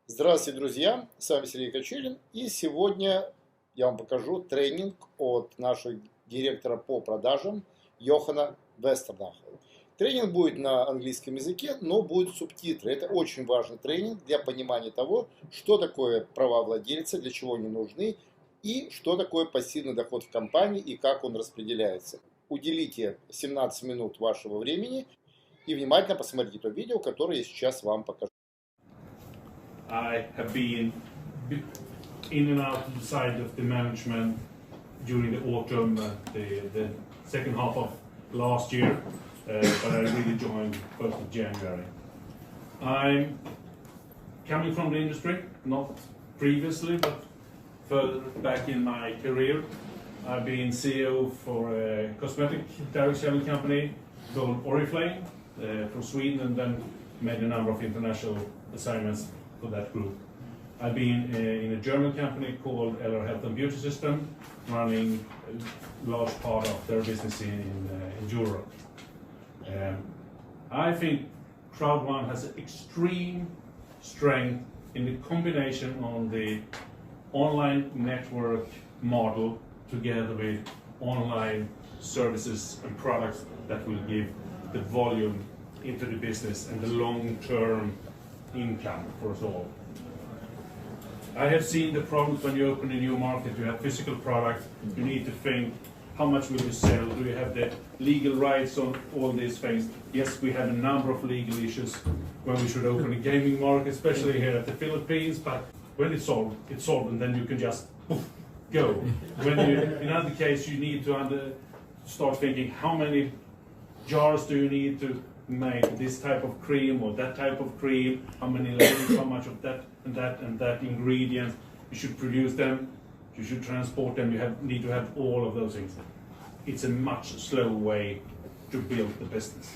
Здравствуйте, друзья! С вами Сергей Кочурин, и сегодня я вам покажу тренинг от нашего директора по продажам Йохана WESTERDAHL. Тренинг будет на английском языке, но будут субтитры. Это очень важный тренинг для понимания того, что такое права владельца, для чего они нужны, и что такое пассивный доход в компании и как он распределяется. Уделите 17 минут вашего времени и внимательно посмотрите то видео, которое я сейчас вам покажу. I have been in and out of the side of the management during the autumn, the second half of last year, but I really joined 1st of January. I'm coming from the industry, not previously, but further back in my career. I've been CEO for a cosmetic direct selling company called Oriflame from Sweden, and then made a number of international assignments for that group. I've been in a German company called LR Health and Beauty System, running a large part of their business in Europe. I think Crowd1 has extreme strength in the combination on the online network model together with online services and products that will give the volume into the business and the long-term income for us all. I have seen the problems when you open a new market. You have physical product, you need to think, how much will you sell? Do you have the legal rights on all these things? Yes, we have a number of legal issues when we should open a gaming market, especially here at the Philippines, but when it's solved, and then you can just poof, go. When you, in other case, you need to start thinking, how many jars do you need to make this type of cream or that type of cream, how many layers, how much of that and that and that ingredient, you should produce them, you should transport them, need to have all of those things. It's a much slower way to build the business.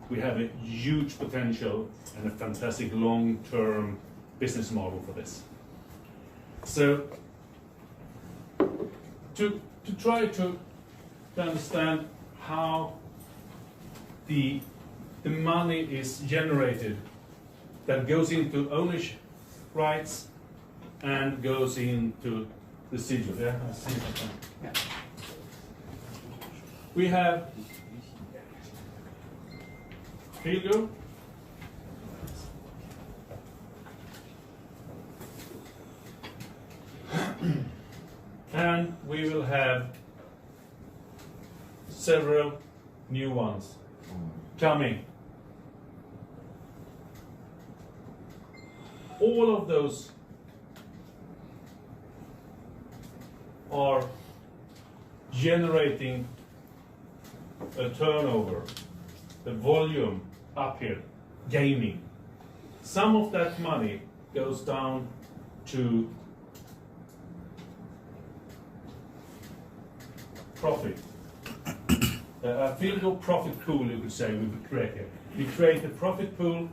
We have a huge potential and a fantastic long-term business model for this. So to try to understand how the money is generated that goes into ownership rights and goes into residual. Yeah, I see that. Yeah. We have Figo, and we will have several new ones coming. All of those are generating a turnover, the volume up here, gaining. Some of that money goes down to profit. A field profit pool, you could say, we would create here. We create a profit pool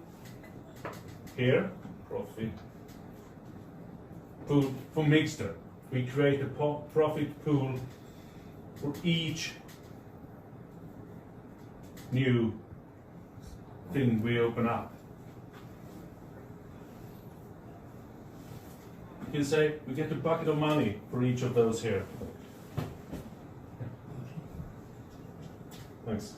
here, profit pool for mixture. We create a profit pool for each new thing we open up. You can say we get a bucket of money for each of those here. Thanks.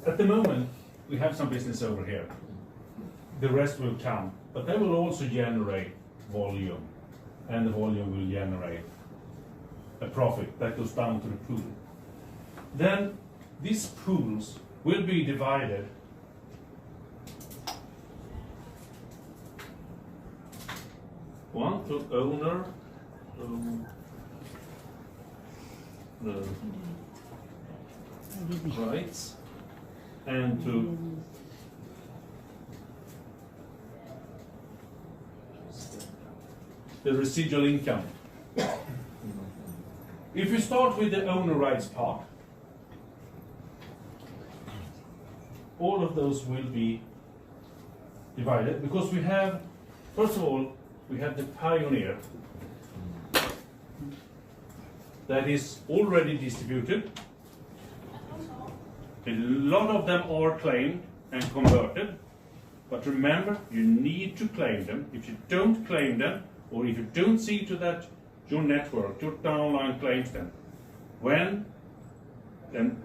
At the moment, we have some business over here. The rest will come, but they will also generate volume, and the volume will generate a profit that goes down to the pool. Then these pools will be divided one to owner, the rights, and to the residual income. If you start with the owner rights part, all of those will be divided because we have, first of all, we have the pioneer that is already distributed. A lot of them are claimed and converted. But remember, you need to claim them. If you don't claim them, or if you don't see to that your network, your downline claims them, then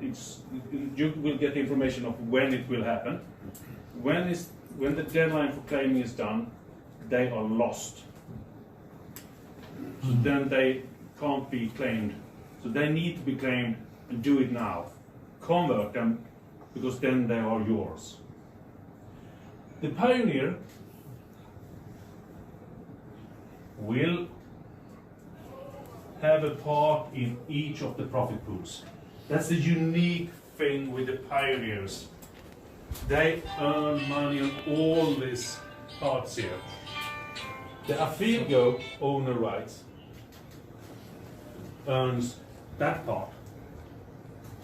you will get information of when it will happen. When the deadline for claiming is done, they are lost. So then they can't be claimed. So they need to be claimed, and do it now. Convert them, because then they are yours. The pioneer will have a part in each of the profit pools. That's the unique thing with the pioneers. They earn money on all these parts here. The Afilgo owner rights earns that part.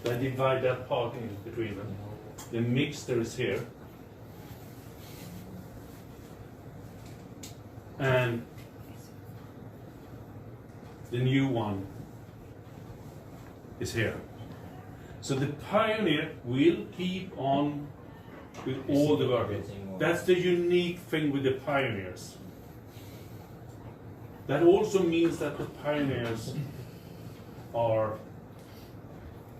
They divide that part in between them. The mixture is here. And the new one is here. So the pioneer will keep on with all the work. That's the unique thing with the pioneers. That also means that the pioneers are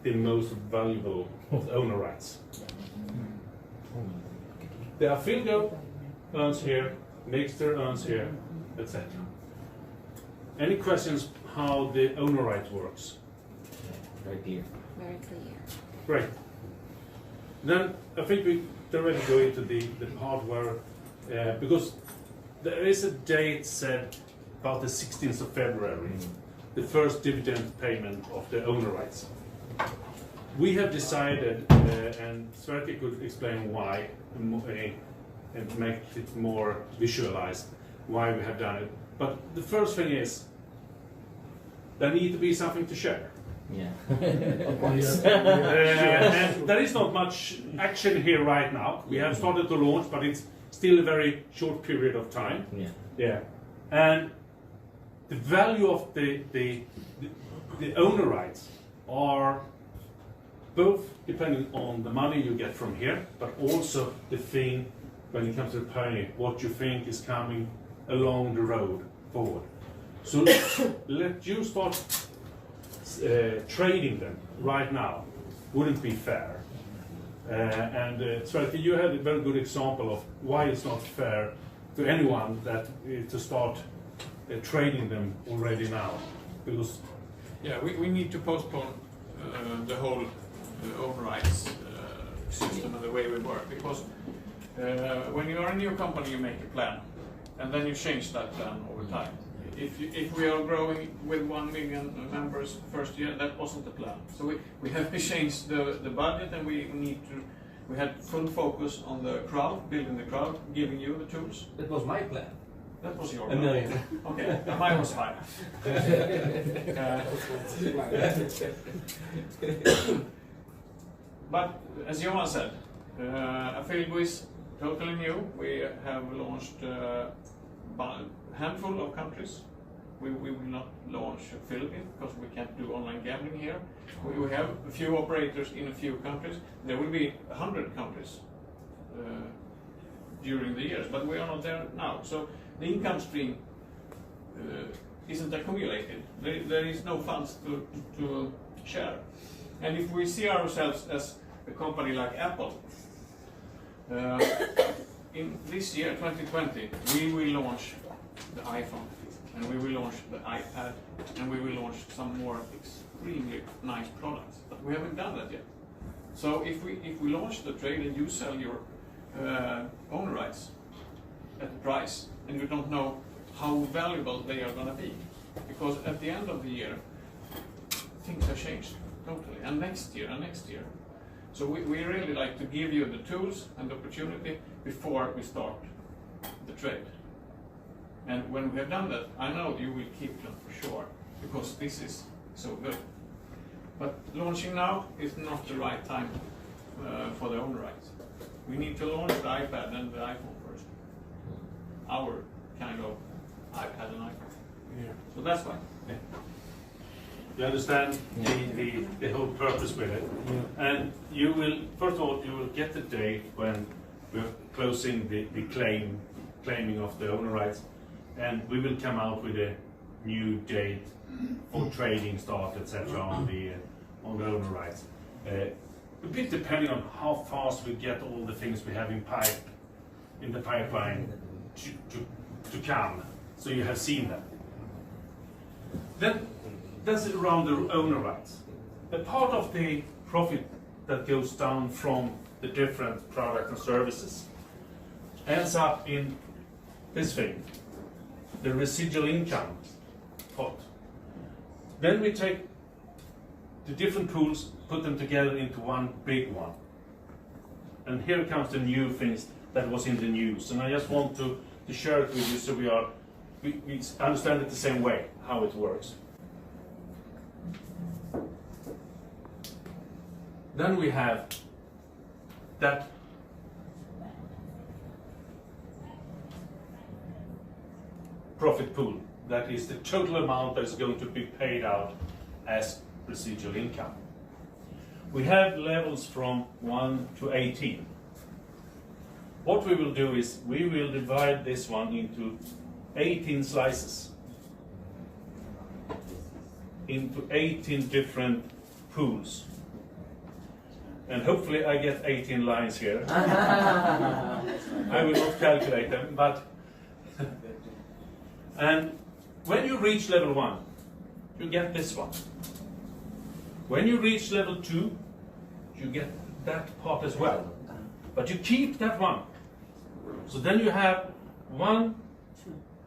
the most valuable of the owner rights. The Afilgo earns here, Mixter earns here, etc. Any questions how the owner right works? Very clear. Very clear. Great. Then I think we already go into the part where, because there is a date set about the 16th of February, the first dividend payment of the owner rights. We have decided, and Sverker could explain why, and make it more visualized, why we have done it. But the first thing is, there needs to be something to share. Yeah. And there is not much action here right now. We have started to launch, but it's still a very short period of time. Yeah. Yeah. And the value of the owner rights are both depending on the money you get from here, but also the thing when it comes to the pioneer, what you think is coming along the road forward. So let you start trading them right now. Wouldn't be fair. And Sverker, you had a very good example of why it's not fair to anyone that to start trading them already now, because we need to postpone the whole owner rights system and the way we work, because when you are a new company, you make a plan, and then you change that plan over time. If we are growing with 1 million members first year, that wasn't the plan. So we have to change the budget, and we had full focus on the crowd, building the crowd, giving you the tools. That was my plan. That was your A plan. million. Okay, mine was 5. But as Johan said, Afilgo is totally new. We have launched a handful of countries. We will not launch Philippines because we can't do online gambling here. We have a few operators in a few countries. There will be 100 countries during the years, but we are not there now. So the income stream isn't accumulated. There is no funds to share. And if we see ourselves as a company like Apple, in this year, 2020, we will launch the iPhone, and we will launch the iPad, and we will launch some more extremely nice products. But we haven't done that yet. So if we launch the trade and you sell your own rights at the price, and you don't know how valuable they are going to be, because at the end of the year, things have changed totally, and next year, and next year. So we really like to give you the tools and the opportunity before we start the trade. And when we have done that, I know you will keep them for sure, because this is so good. But launching now is not the right time for the owner rights. We need to launch the iPad and the iPhone first. Our kind of iPad and iPhone. Yeah. So that's why. Yeah. You understand the whole purpose with it, and you will, first of all, you will get the date when we're closing the claiming of the owner rights, and we will come out with a new date for trading start, etc. on the owner rights. A bit depending on how fast we get all the things we have in the pipeline to come. So you have seen that. Then that's around the owner rights. A part of the profit that goes down from the different products and services ends up in this thing, the residual income pot. Then we take the different pools, put them together into one big one. And here comes the new things that was in the news. And I just want to share it with you so we understand it the same way, how it works. Then we have that profit pool. That is the total amount that is going to be paid out as residual income. We have levels from 1 to 18. What we will do is we will divide this one into 18 slices, into 18 different pools. And hopefully I get 18 lines here. I will not calculate them, but and when you reach level 1, you get this one. When you reach level 2, you get that part as well. But you keep that one. So then you have one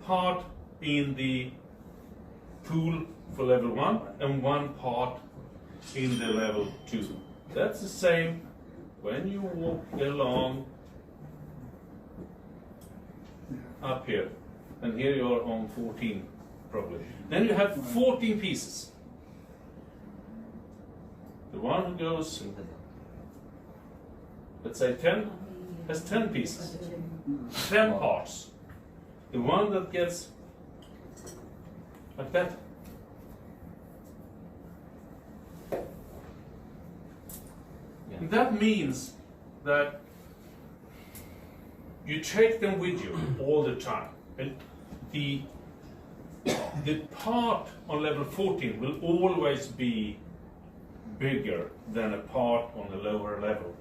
part in the pool for level 1 and one part in the level 2. That's the same when you walk along up here. And here you are on 14 probably. Then you have 14 pieces. The one who goes, let's say 10, has 10 pieces, 10 parts. The one that gets like that, and that means that you take them with you all the time. And the part on level 14 will always be bigger than a part on the lower level,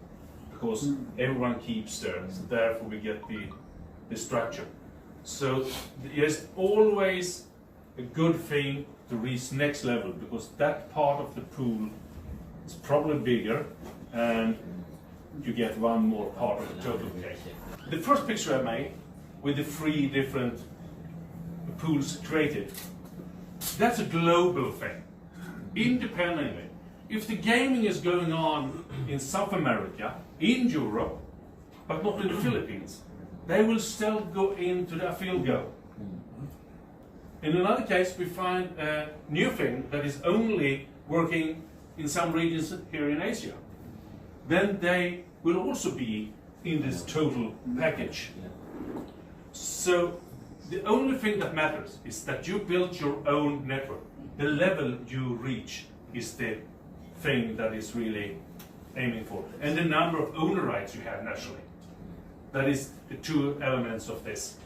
because everyone keeps there, so therefore we get the structure. So there's always a good thing to reach next level, because that part of the pool is probably bigger and you get one more part of the total cake. The first picture I made with the 3 different pools created, that's a global thing, independently. If the gaming is going on in South America, in Europe, but not in the Philippines, they will still go into the field go. In another case, we find a new thing that is only working in some regions here in Asia. Then they will also be in this total package. So the only thing that matters is that you build your own network. The level you reach is the thing that is really aiming for. And the number of owner rights you have naturally. That is the 2 elements of this.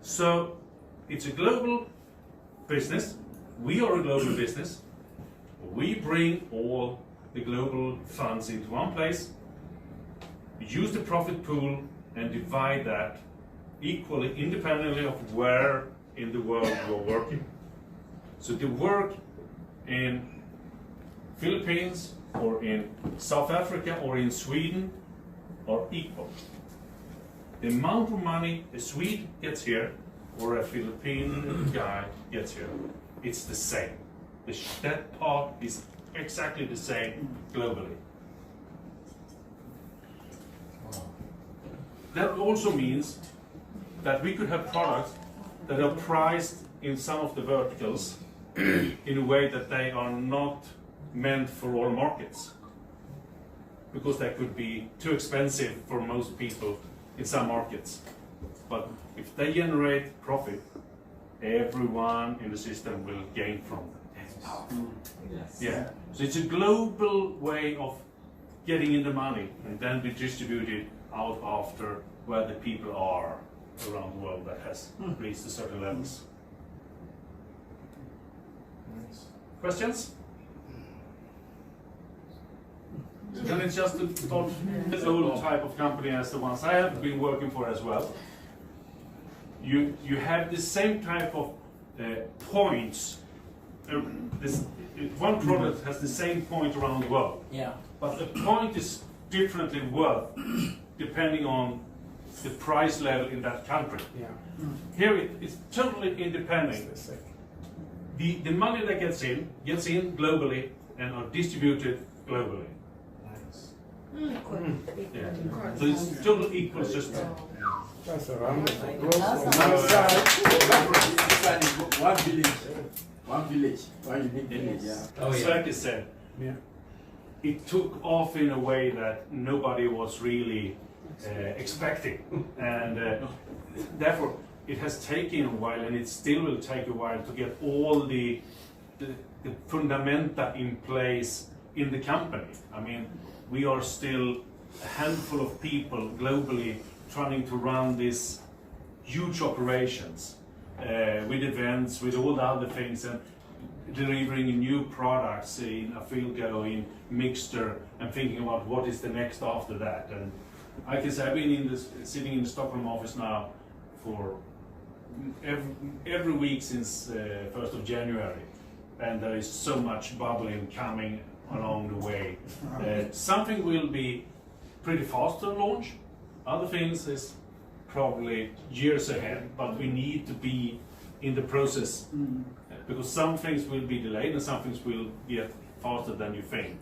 So it's a global business. We are a global business. We bring all the global funds into one place, use the profit pool and divide that equally, independently of where in the world you're working. So the work in Philippines or in South Africa or in Sweden are equal. The amount of money a Swede gets here or a Philippine guy gets here, it's the same. That part is exactly the same globally. That also means that we could have products that are priced in some of the verticals in a way that they are not meant for all markets, because they could be too expensive for most people in some markets. But if they generate profit, everyone in the system will gain from them. Yes. Yeah. So it's a global way of getting in the money and then be distributed out after where the people are around the world that has reached a certain levels. Questions? Then it's just a the old type of company as the ones I have been working for as well. You have the same type of points. One product has the same point around the world. Yeah. But the point is differently worth depending on the price level in that country. Yeah. Here it's totally independent. The money that gets in globally and are distributed globally. Yeah. So it's total equal system. That's a round of That's applause. One village. One village. One unique village. Yeah. As Sverker said, Yeah. it took off in a way that nobody was really expecting, and therefore it has taken a while, and it still will take a while to get all the fundamenta in place in the company. I mean, we are still a handful of people globally trying to run these huge operations with events, with all the other things, and delivering new products in a field go, in mixture, and thinking about what is the next after that. And I can say I've been sitting in the Stockholm office now for every week since 1st of January, and there is so much bubbling coming along the way. Something will be pretty fast to launch, other things is probably years ahead, but we need to be in the process because some things will be delayed and some things will get faster than you think.